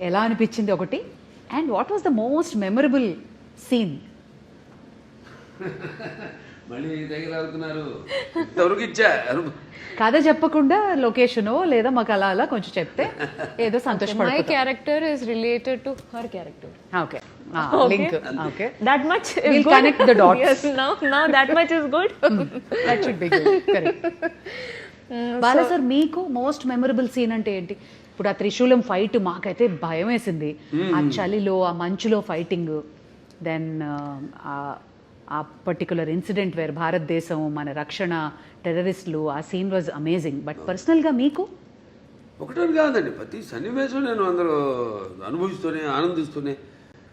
ఎలా అనిపించింది ఒకటి, and what was the most memorable scene? మళ్ళీ దగ్గర అవుతున్నారు, ఇంతవరకు ఇచ్చారు. కథ చెప్పకుండా లొకేషనో లేదా మాకు అలా అలా కొంచెం చెప్తే ఏదో My సంతోషపడతాం. character is related to her character. Okay, link. Okay, That much is We'll good. connect the dots. Yes, now that much is good. That should be good. Correct. Bala sir, మీకు మోస్ట్ మెమరబుల్ సీన్ అంటే ఏంటి? ఇప్పుడు ఆ త్రిశూలం fight మాకైతే భయం వేసింది, ఆ చలిలో ఆ మంచులో ఫైటింగ్, దెన్ ఆ పర్టికులర్ ఇన్సిడెంట్ వేర్ భారతదేశం మన రక్షణ, టెర్రరిస్టులు, ఆ సీన్ వాజ్ అమేజింగ్. బట్ పర్సనల్గా మీకు? ఒకటని కాదండి, ప్రతి సన్నివేశం నేను అందులో అనుభవిస్తూనే ఆనందిస్తూనే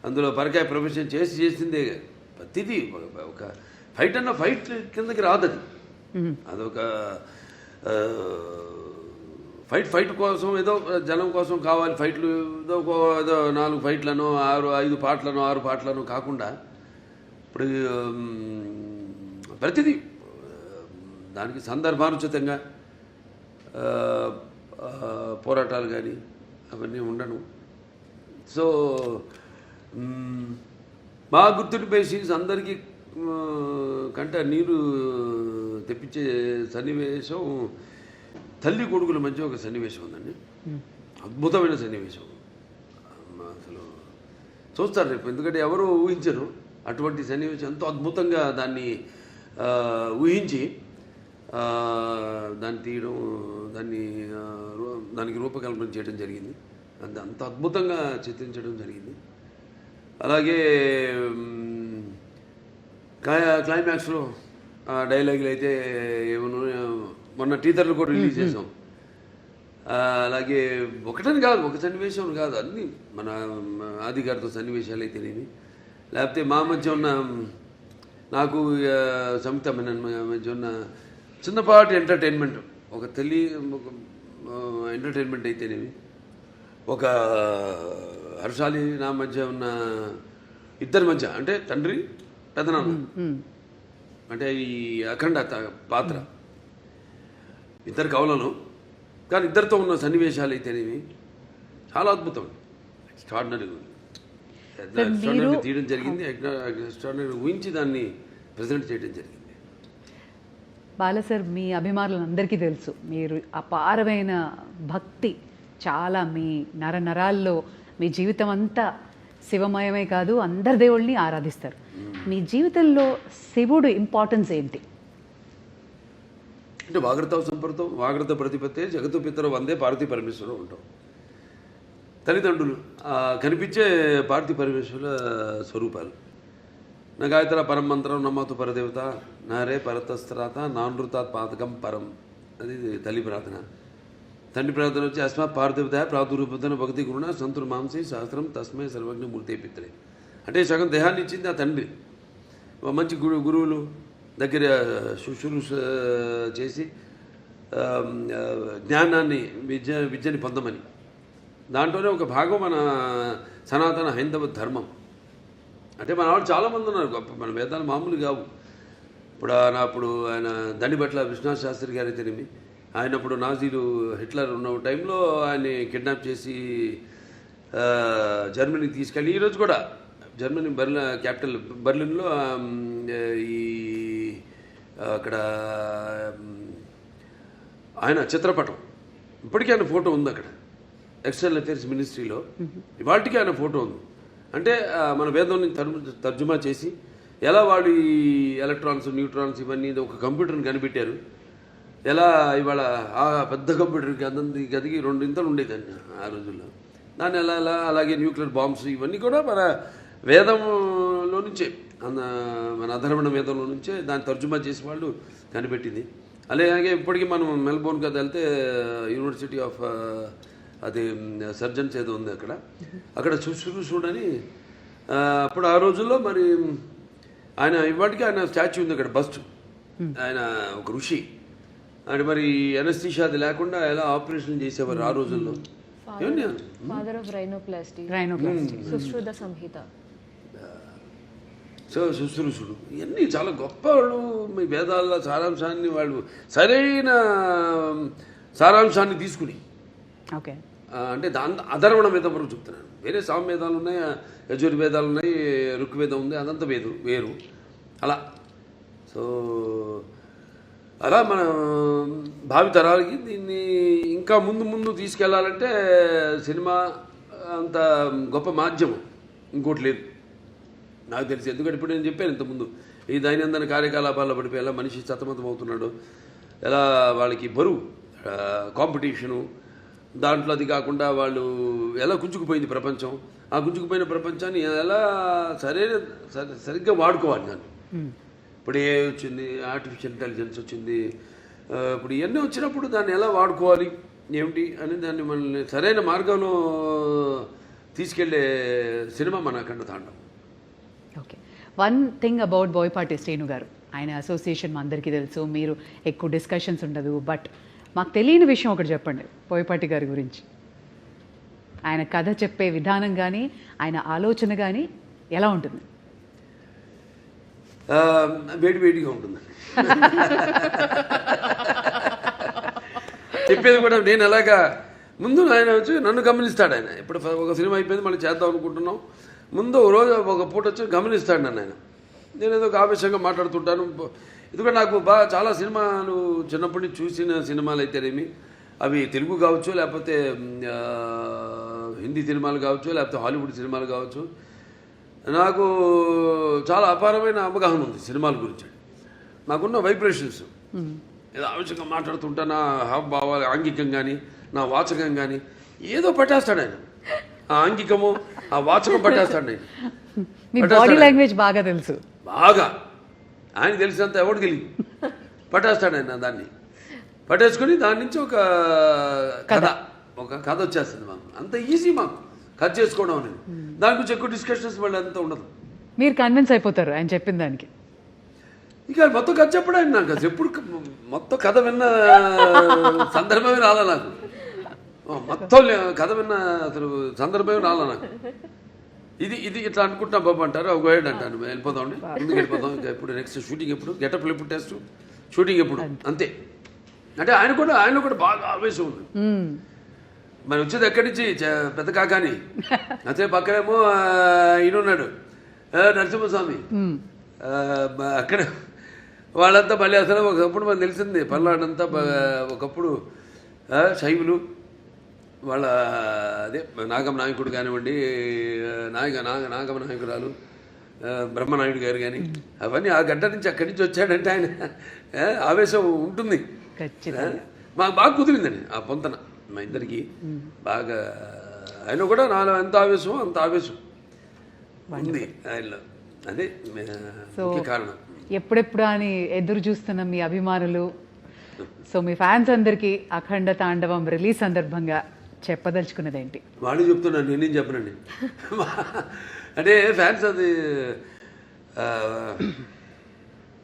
అందులో పరకాయ ప్రొఫెషన్ చేసిందే. ప్రతిదీ ఒక ఫైట్ అన్న ఫైట్ కిందకి రాదు అది. అదొక ఫైట్ కోసం ఏదో జనం కోసం కావాలి ఫైట్లు, ఏదో 4 ఫైట్లను 5 పాటలను 6 పాటలను కాకుండా ఇప్పుడు ప్రతిదీ దానికి సందర్భానుచితంగా పోరాటాలు కానీ అవన్నీ ఉండను. సో బాగా గుర్తుండిపోయే సీన్స్, అందరికీ కంట నీరు తెప్పించే సన్నివేశం తల్లి కొడుకుల మధ్య ఒక సన్నివేశం ఉందండి, అద్భుతమైన సన్నివేశం. అసలు చూస్తారు రేపు, ఎందుకంటే ఎవరు ఊహించరు అటువంటి సన్నివేశం. ఎంతో అద్భుతంగా దాన్ని ఊహించి దాన్ని తీయడం, దానికి రూపకల్పన చేయడం జరిగింది. అంత అద్భుతంగా చిత్రించడం జరిగింది. అలాగే క్లైమాక్స్లో డైలాగులు అయితే ఏమన్నా మొన్న టీజర్లు కూడా రిలీజ్ చేసాం. అలాగే ఒకటని కాదు, ఒక సన్నివేశం కాదు, అన్నీ మన ఆది గారితో సన్నివేశాలు అయితేనేమి, లేకపోతే మా మధ్య ఉన్న నాకు సంయుక్త మధ్య ఉన్న చిన్నపాటి ఎంటర్టైన్మెంట్, ఒక ఎంటర్టైన్మెంట్ అయితేనేమి, ఒక హర్షాలి నా మధ్య ఉన్న ఇద్దరి మధ్య, అంటే తండ్రి పెదనాన్న, అంటే ఈ అఖండ పాత్ర ఇద్దరు కవులను, కానీ ఇద్దరితో ఉన్న సన్నివేశాలు అయితేనేమి చాలా అద్భుతం, ఎక్స్ట్రాడినరీ తీయడం జరిగింది, ఎక్స్ట్రాడినరీ ఊహించి దాన్ని ప్రజెంట్ చేయడం జరిగింది. బాలా సార్, మీ అభిమానులందరికీ తెలుసు మీరు అపారమైన భక్తి, చాలా మీ నరాల్లో, మీ జీవితం అంతా శివమయమే కాదు, అందరి దేవుళ్ళని ఆరాధిస్తారు. మీ జీవితంలో శివుడు ఇంపార్టెన్స్ ఏంటి? అంటే వాగ్రత సంపర్తం, వాగ్రత ప్రతిపత్తే జగత్తు పితరు వందే పార్వతీ పరమేశ్వరం ఉంటాం. తల్లిదండ్రులు కనిపించే పార్వతీ పరమేశ్వరుల స్వరూపాలు. నా గాయత్ర పరమంత్రం నమ్మతు పరదేవత, నారే పరతస్త్రాత నానృతాత్ పాతకం పరం, అది తల్లి ప్రార్థన. తండ్రి ప్రార్థన వచ్చి అస్మాత్ పార్థివత ప్రాదురూపతన భక్తి గురుణ సంతుర్ మాంసి శాస్త్రం తస్మే సర్వజ్ఞ మూర్తే పిత్రే. అంటే సగం దేహాన్ని ఇచ్చింది ఆ తండ్రి. మంచి గురువులు దగ్గర శుశ్రూష చేసి జ్ఞానాన్ని విద్యని పొందమని, దాంట్లోనే ఒక భాగం మన సనాతన హైందవ ధర్మం. అంటే మన వాళ్ళు చాలామంది ఉన్నారు గొప్ప, మన వేదాలు మామూలు కావు. అప్పుడు ఆయన దండిబట్ల విశ్వనాథ్ శాస్త్రి గారు అయితేనేమి, ఆయన అప్పుడు నాజీలు హిట్లర్ ఉన్న టైంలో ఆయన్ని కిడ్నాప్ చేసి జర్మనీకి తీసుకెళ్ళి ఈరోజు కూడా జర్మనీ క్యాపిటల్ బర్లిన్లో ఈ అక్కడ ఆయన చిత్రపటం ఇప్పటికీ ఆయన ఫోటో ఉంది అక్కడ ఎక్స్టర్నల్ అఫేర్స్ మినిస్ట్రీలో ఇవాళకి ఆయన ఫోటో ఉంది. అంటే మన వేదాన్ని తర్జుమా చేసి ఎలా వాళ్ళు ఈ ఎలక్ట్రాన్స్ న్యూట్రాన్స్ ఇవన్నీ ఒక కంప్యూటర్ని కనిపెట్టారు, ఎలా ఇవాళ ఆ పెద్ద కంప్యూటర్కి అదంతా గదికి 2 ఇంతలు ఉండేదండి ఆ రోజుల్లో. దాన్ని ఎలా అలాగే న్యూక్లియర్ బాంబ్స్ ఇవన్నీ కూడా మన వేదంలో నుంచే మన అధర్వణ వేదంలో నుంచే దాన్ని తర్జుమా చేసి వాళ్ళు కనిపెట్టింది. అలాగే ఇప్పటికీ మనం మెల్బోర్న్ కదా వెళ్తే యూనివర్సిటీ ఆఫ్ అది సర్జన్స్ ఏదో ఉంది అక్కడ చూడని అప్పుడు ఆ రోజుల్లో మరి ఆయన ఇవాటికి ఆయన స్టాచ్యూ ఉంది అక్కడ బస్ట్, ఆయన ఒక ఋషి. అంటే మరి ఎనస్థీషియా అది లేకుండా ఎలా ఆపరేషన్ చేసేవారు ఆ రోజుల్లో. Father of rhinoplasty Sushruta Samhita. So శుశ్రూషుడు ఇవన్నీ చాలా గొప్ప వాళ్ళు. మీ వేదాల సారాంశాన్ని వాళ్ళు సరైన సారాంశాన్ని తీసుకుని ఓకే అంటే అధర్వణ వేదం వరకు చెప్తున్నాను. వేరే సామవేదాలు ఉన్నాయి, యజుర్వేదాలు ఉన్నాయి, ఋగ్వేదం ఉంది, అదంతా వేరు అలా. సో అలా మన భావి తరాలకి దీన్ని ఇంకా ముందు తీసుకెళ్లాలంటే సినిమా అంత గొప్ప మాధ్యమం ఇంకోటి లేదు నాకు తెలిసి. ఎందుకంటే ఇప్పుడు నేను చెప్పాను ఇంతకుముందు ఈ దైనందిన కార్యకలాపాల్లో పడిపోయి ఎలా మనిషి సతమతం అవుతున్నాడు, ఎలా వాళ్ళకి బరువు కాంపిటీషను, దాంట్లో అది కాకుండా వాళ్ళు ఎలా గుంజుకుపోయింది ప్రపంచం, ఆ గుంజుకుపోయిన ప్రపంచాన్ని ఎలా సరిగ్గా వాడుకోవాలి దాన్ని. ఇప్పుడు ఏ వచ్చింది, ఆర్టిఫిషియల్ ఇంటెలిజెన్స్ వచ్చింది, ఇప్పుడు ఇవన్నీ వచ్చినప్పుడు దాన్ని ఎలా వాడుకోవాలి ఏమిటి అని దాన్ని మనల్ని సరైన మార్గంలో తీసుకెళ్లే సినిమా మన అఖండ తాండవం. Okay, one thing about Boyapati Srinu గారు, ఆయన అసోసియేషన్ మా అందరికీ తెలుసు, మీరు ఎక్కువ డిస్కషన్స్ ఉండదు, బట్ మాకు తెలియని విషయం ఒకటి చెప్పండి బోయపాటి గారి గురించి. ఆయన కథ చెప్పే విధానం కానీ ఆయన ఆలోచన కానీ ఎలా ఉంటుంది? వేడిగా ఉంటుంది చెప్పేది కూడా. నేను ఎలాగా ముందు ఆయన వచ్చి నన్ను గమనిస్తాడు. ఆయన ఇప్పుడు ఒక సినిమా అయిపోయింది మళ్ళీ చేద్దాం అనుకుంటున్నాం, ముందు రోజు ఒక పూట వచ్చి గమనిస్తాడు నన్ను ఆయన. నేను ఏదో ఒక ఆవేశంగా మాట్లాడుతుంటాను. ఎందుకంటే నాకు చాలా సినిమాలు చిన్నప్పటి నుంచి చూసిన సినిమాలు అయితేనేమి, అవి తెలుగు కావచ్చు, లేకపోతే హిందీ సినిమాలు కావచ్చు, లేకపోతే హాలీవుడ్ సినిమాలు కావచ్చు, నాకు చాలా అపారమైన అవగాహన ఉంది సినిమాల గురించి. నాకున్న వైబ్రేషన్స్ ఏదో ఆవేశంగా మాట్లాడుతుంటా, నా హావభావాలు ఆంగికం కానీ నా వాచకం కానీ ఏదో పట్టేస్తాడు ఆయన. ఆ ఆంగికము ఆ వాచకం పట్టేస్తాడు ఆయన. మీ బాడీ లాంగ్వేజ్ బాగా తెలుసు, బాగా ఆయన తెలిసినంత ఎవరికి తెలియదు. పట్టేస్తాడు ఆయన దాన్ని, పట్టేసుకొని దాని నుంచి ఒక కథ వచ్చేస్తుంది మాకు. అంత ఈజీ మాకు కథ చేసుకోవడం అనేది. దాని గురించి ఎక్కువ డిస్కషన్స్ మళ్ళీ అంతా ఉండదు. మీరు కన్విన్స్ అయిపోతారు ఆయన చెప్పిన దానికి. ఇక మొత్తం కథ చెప్పడం ఆయన నాకు ఎప్పుడు మొత్తం కథ విన్న సందర్భమే రాలా నాకు. మొత్తం కథ విన్న అసలు సందర్భమే రాలా నాకు. ఇది ఇట్లా అనుకుంటున్నా బాబు అంటారు, ఒక గైడ్ అంటాను, వెళ్ళిపోదాం ముందుకు వెళ్ళిపోదాం. ఇంకా ఎప్పుడు నెక్స్ట్ షూటింగ్ ఎప్పుడు, గెటప్లు ఎప్పుడు, టెస్ట్ షూటింగ్ ఎప్పుడు, అంతే. అంటే ఆయనలో కూడా బాగా ఆవేశం ఉంది. మరి వచ్చేది ఎక్కడి నుంచి పెద్ద కాకాని, అదే పక్కనేమో ఈయనున్నాడు నరసింహస్వామి, అక్కడ వాళ్ళంతా మళ్ళీ అసలు ఒకప్పుడు మనకు తెలిసింది పల్నాడంతా ఒకప్పుడు శైవులు, వాళ్ళ అదే నాగమ నాయకుడు కానివ్వండి, నాగమ నాయకురాలు బ్రహ్మనాయుడు గారు కానీ, అవన్నీ ఆ గడ్డ నుంచి అక్కడి నుంచి వచ్చాడంటే ఆయన ఆవేశం ఉంటుంది. మాకు బాగా కుదిరిందండి ఆ పొంతన మా ఇద్దరికి బాగా. ఆయన కూడా నాలో ఎంత ఆవేశం అంత ఆవేశం ఉంది ఆయనలో. అదే ముఖ్య కారణం. ఎప్పుడెప్పుడు అని ఎదురు చూస్తున్న మీ అభిమానులు, సో మీ ఫ్యాన్స్ అందరికీ అఖండ తాండవం రిలీజ్ సందర్భంగా చెప్పదలుచుకున్నది ఏంటి? వాళ్ళు చెప్తున్నాను, నేనేం చెప్పనండి. అంటే ఫ్యాన్స్ అది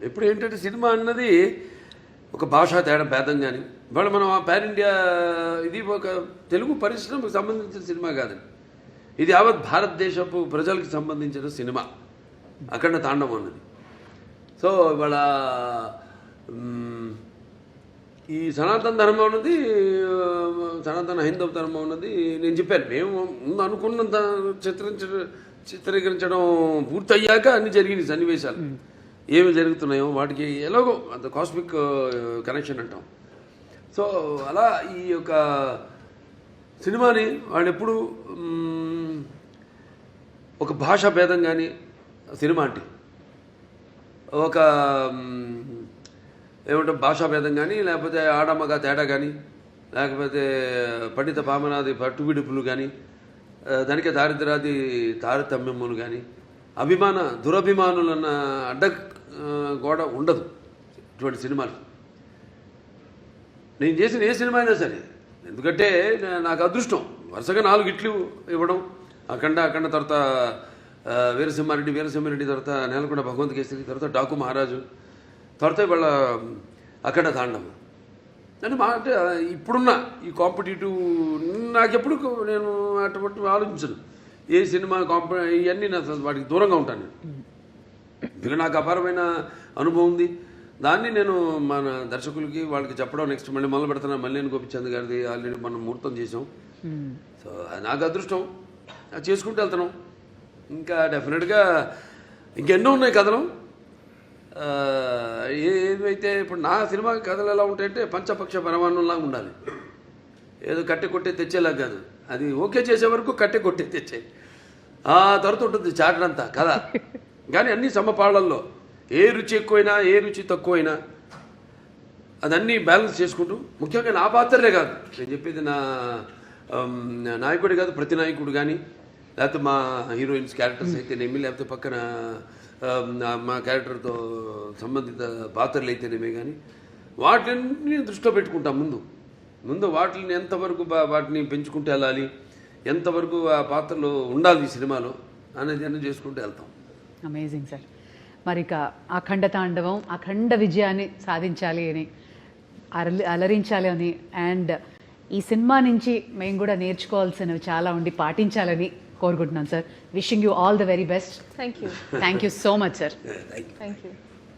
ఎప్పుడు ఏంటంటే సినిమా అన్నది ఒక భాషా తేడా భేదం కానీ, ఇవాళ మనం ఆ పాన్ ఇండియా, ఇది ఒక తెలుగు పరిశ్రమకు సంబంధించిన సినిమా కాదండి, ఇది యావత్ భారతదేశపు ప్రజలకు సంబంధించిన సినిమా అఖండ తాండవం అన్నది. సో ఇవాళ ఈ సనాతన ధర్మం ఉన్నది, సనాతన హైందవ ధర్మం ఉన్నది నేను చెప్పాను. మేము ముందు అనుకున్నంత చిత్రీకరించడం పూర్తయ్యాక అన్ని జరిగినాయి సన్నివేశాలు. ఏమి జరుగుతున్నాయో వాటికి ఎలాగో అంత కాస్మిక్ కనెక్షన్ అంటాం. సో అలా ఈ యొక్క సినిమాని వాళ్ళు ఎప్పుడు ఒక భాషా భేదం కానీ, సినిమా అంటే ఒక ఏమంటాం భాషా భేదం కానీ, లేకపోతే ఆడమ్మగా తేడా కానీ, లేకపోతే పండిత పామనాది పట్టువిడుపులు కానీ, దానికే దారిద్రాది తారతమ్యములు కానీ, దురభిమానులన్న అడ్డ గోడ ఉండదు ఇటువంటి సినిమాలు. నేను చేసిన ఏ సినిమా అయినా సరే, ఎందుకంటే నాకు అదృష్టం వరుసగా 4 హిట్లు ఇవ్వడం. అఖండ తర్వాత వీరసింహారెడ్డి తర్వాత నేలకొండ భగవంత్ కేసరి, తర్వాత డాకు మహారాజు, తర్వాత ఇవాళ అఖండ తాండవం. అంటే అంటే ఇప్పుడున్న ఈ కాంపిటేటివ్ నాకెప్పుడు నేను అటువంటి ఆలోచించను. ఏ సినిమా ఇవన్నీ వాటికి దూరంగా ఉంటాను. ఇక నాకు అపారమైన అనుభవం ఉంది. దాన్ని నేను మన దర్శకులకి వాళ్ళకి చెప్పడం, నెక్స్ట్ మళ్ళీ మొదలు పెడుతున్నా. మల్లేని గోపిచంద్ గారిది ఆల్రెడీ మనం ముహూర్తం చేసాం. సో నాకు అదృష్టం, అది చేసుకుంటూ వెళ్తున్నాం. ఇంకా డెఫినెట్గా ఇంకెన్నో ఉన్నాయి కథలు. ఏదైతే ఇప్పుడు నా సినిమా కథలు ఎలా ఉంటాయంటే పంచపక్ష పరమాన్నంలాగా ఉండాలి. ఏదో కట్టె కొట్టే తెచ్చేలాగా కాదు. అది ఓకే చేసే వరకు కట్టె కొట్టే తెచ్చే, ఆ తర్వాత ఉంటుంది చాటనంతా కథ. కానీ అన్ని సమపాళ్ళల్లో ఏ రుచి ఎక్కువైనా ఏ రుచి తక్కువైనా అదన్నీ బ్యాలెన్స్ చేసుకుంటూ, ముఖ్యంగా నా పాత్రలే కాదు నేను చెప్పేది, నా నాయకుడే కాదు, ప్రతి నాయకుడు కానీ, లేకపోతే మా హీరోయిన్స్ క్యారెక్టర్స్ అయితేనేమి, లేకపోతే పక్కన మా క్యారెక్టర్తో సంబంధిత పాత్రలు అయితేనేమే కానీ, వాటిని దృష్టిలో పెట్టుకుంటాం. ముందు వాటిని ఎంతవరకు వాటిని పెంచుకుంటూ వెళ్ళాలి, ఎంతవరకు ఆ పాత్రలు ఉండాలి ఈ సినిమాలో అనేది అన్నీ చేసుకుంటూ వెళ్తాం. Amazing sir. మరి ఇక అఖండ తాండవం అఖండ విజయాన్ని సాధించాలి అని, అలరించాలి అని, అండ్ ఈ సినిమా నుంచి మేము కూడా నేర్చుకోవాల్సినవి చాలా ఉండి పాటించాలని కోరుకుంటున్నాను sir. Wishing you all the very best. Thank you. Thank you so much sir. Thank you.